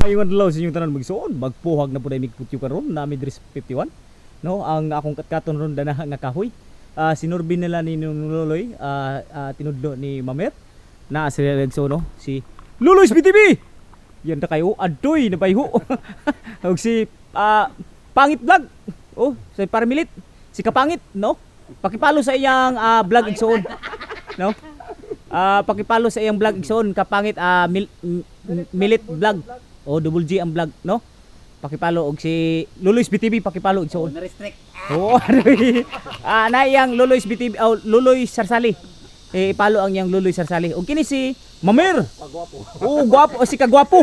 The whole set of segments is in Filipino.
Maayong adlaw sa inyong tanan magsuon, magpuhag na pud ay mikputyo karon na Midris 51. No, ang akong katkaton ron dana nga kahoy. Sinurbin nila ni Nuloy, tinudlo ni Mamer na sila so no si Luloy BTV. Yan ta kayo adoy na bayho. Og si Pangit Vlog. Oh, si Parmilit, si Kapangit, no? Pakipalo sa iyang vlog igsoon. No? Pakipalo sa iyang vlog igsoon Kapangit Milit Vlog. O double G ang vlog, no? Pakipalo og si Luloy BTV pakipalo igsoon. Na restrict. Oo, na iyang Luloy BTV Luloy Sarsali. Ipalo ang iyang Luloy Sarsali. Og kini si Mamer. Pagwapo. Oo, gwapo si kagwapo.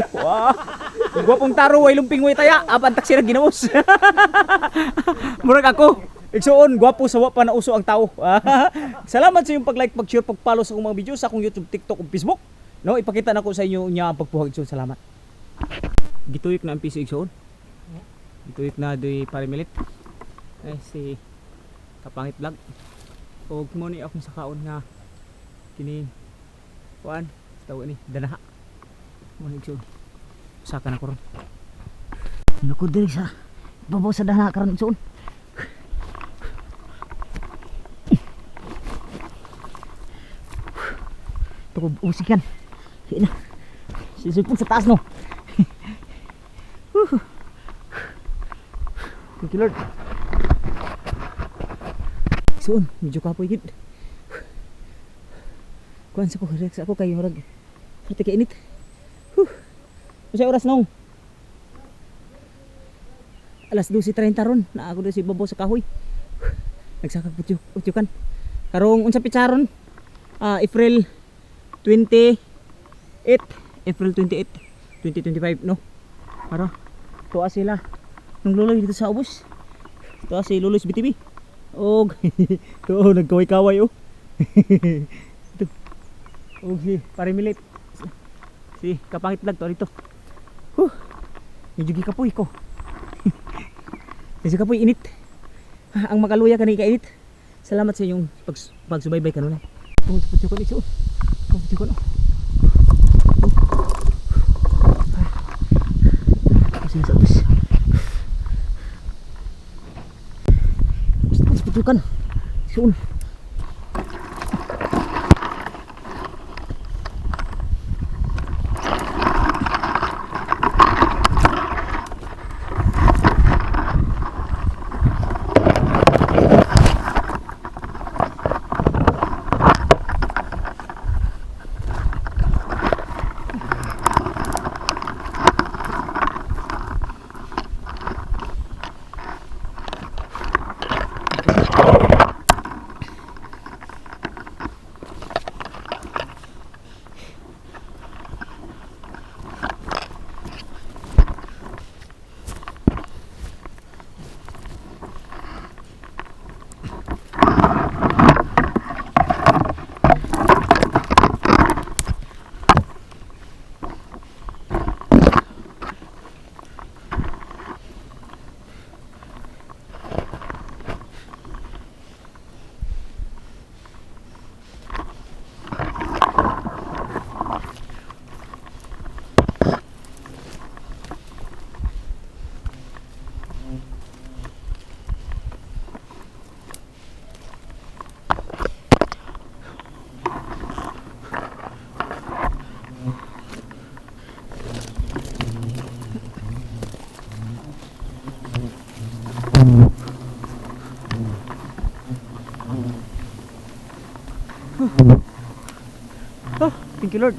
Gwapong taro way lumping way taya. Apantak sira ginaos. Murag ako. Igsoon, gwapo sa wa pa nauso ang tao. Salamat sa iyong pag-like, pag-share, pag-follow sa akong mga video sa akong YouTube, TikTok ug Facebook. No, ipakita nako sa inyo nya ang pagpuhag igsoon. Salamat. Gituyok na ang piso igsoon. Gituyok na doy Parimilit. Ay si Kapangit Vlog. Og mo ni akong sakaon nga kini kuan tawo ni danaha. Mo ni igsoon. Saka na ko ron. Naku diri sa babaw sa dana karon igsoon. Tukog usikan. Hina. Sisipon sa taas no. Thank you Lord. Soon, medyo kapoy gid. Kuan sa ko relax ako kayo murag. Pati ka init. Sa oras nong. Alas 12:30 ron na ako si babaw sa kahoy. Nagsakag putyo-kan. Karong unsa pitsaron? April 28. April 28, 2025 no. Para tuwa sila nung Luloy dito sa ubos. Tuwa si Luloy BTV. Og to nagkaway-kaway oh. Ito. Og si Parimilit. Si Kapangit Vlog to dito. Medyo gikapoy ko. Kasi kapoy init. Ang makaluya kanay ka init. Salamat sa inyong pagsubaybay kanunay. Putyo ko dito. Putyo ko no. Sa bus. Gusto kan. Soon. Thank you Lord.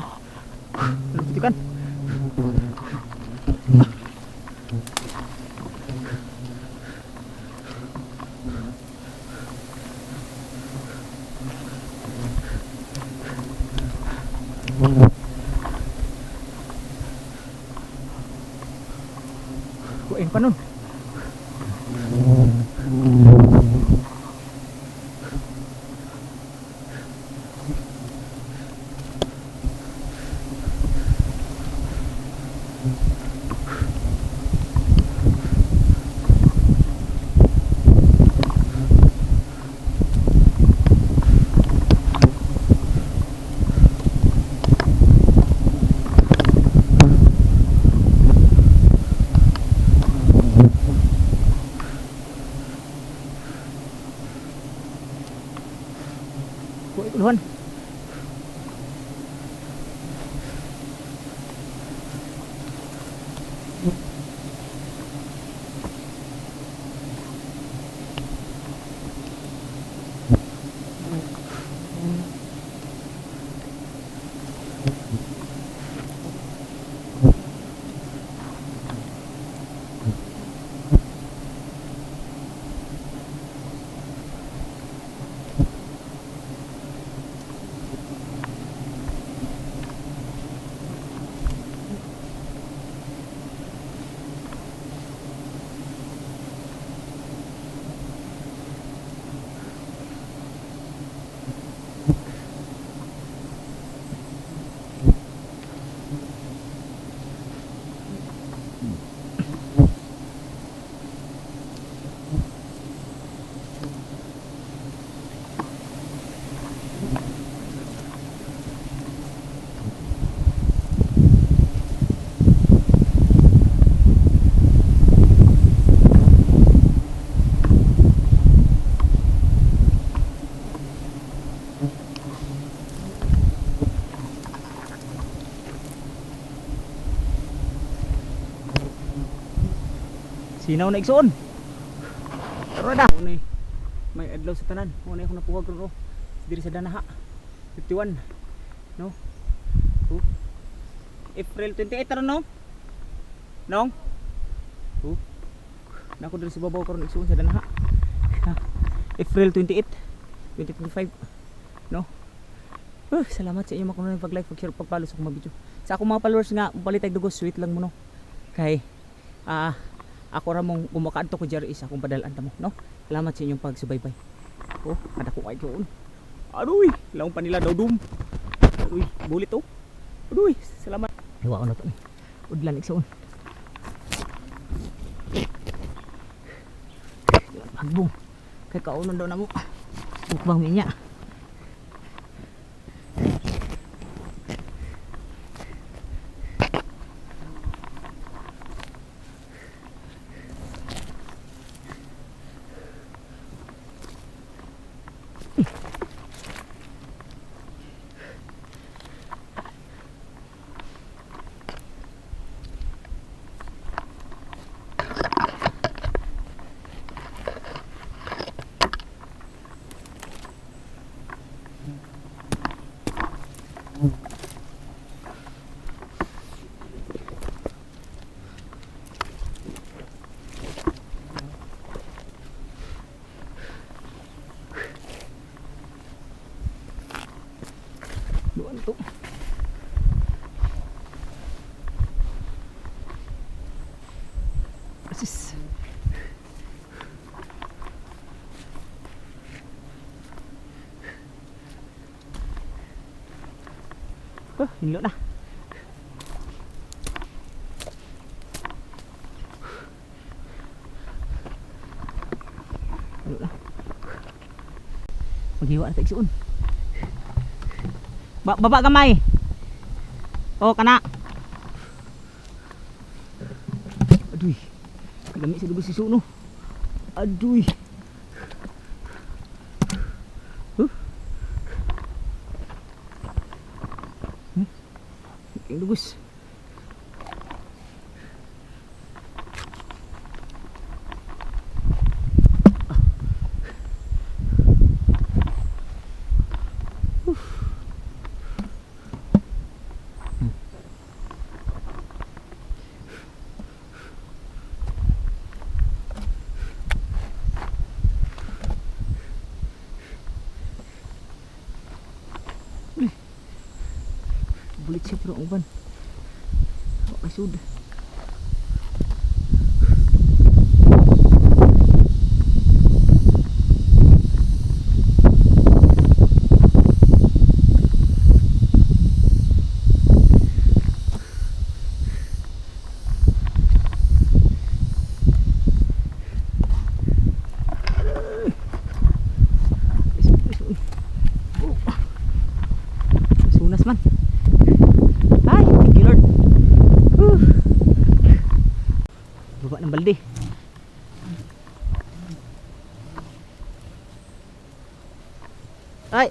Buktikan. Kuin pa nun. Kuha ikuluhan. Sinaw na igsoon. Tara na. Unay may adlaw sa tanan. Unay ako napuhag ro diri sa Danaha. 51. No? April 28 ron no? Nong? Nako diri sa babaw karon igsoon sa Danaha. April 28, 2025. No? Salamat sa inyo mga pag-like, pag-share, pag-follow sa akong mga video. Sa akong mga followers nga, palitag dugos, sweet lang mo no. Kay ako ra mong kumakaadto ko diri isa akong padalan ta mo, no? Salamat sa inyong pagsubaybay. Kada ko kay doon. Aduy, laong pa nila daw dum. Aduy, bulit to. Aduy, salamat. Hiwa ko na to. Udlan igsoon. Pagbong. Kay kaunon daw namo. Bukbang minya. Doon to. Asis. Hinlo na. Hinlo na. Maghiwa na tayo baba gamay. Kana. Aduy. Lami sa dugos si Suno. Aduy. Ang dugos. Bulit siya pero ang uban. Okay, sud. Sunas man. Ay, thank you Lord. Baba ng balde. Ay,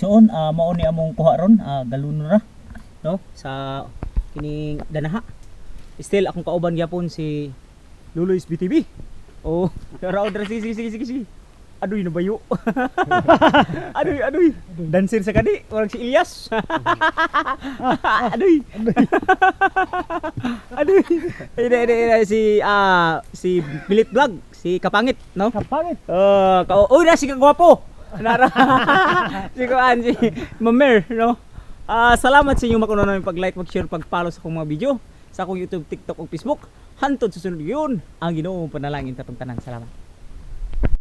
igsoon, mao ni among kuha ron, galunora, no, sa kining danaha. Still akong kauban gyapon si Luloy's BTV. Oh, raw dra sige. Aduy nabayo. aduy. Dancer sa kadi, orang si Ilyas. aduy. aduy. Ide si Pilit Vlog, si Kapangit, no? Kapangit. Na si kagwapo. Nara. si Kuan si Mamer, no? Salamat sa inyo makuno namin pag-like, mag-share, pag-follow sa akong mga video sa akong YouTube, TikTok ug Facebook. Hantod susunod yun. Ang Ginoo panalangin tatong tanan. Salamat.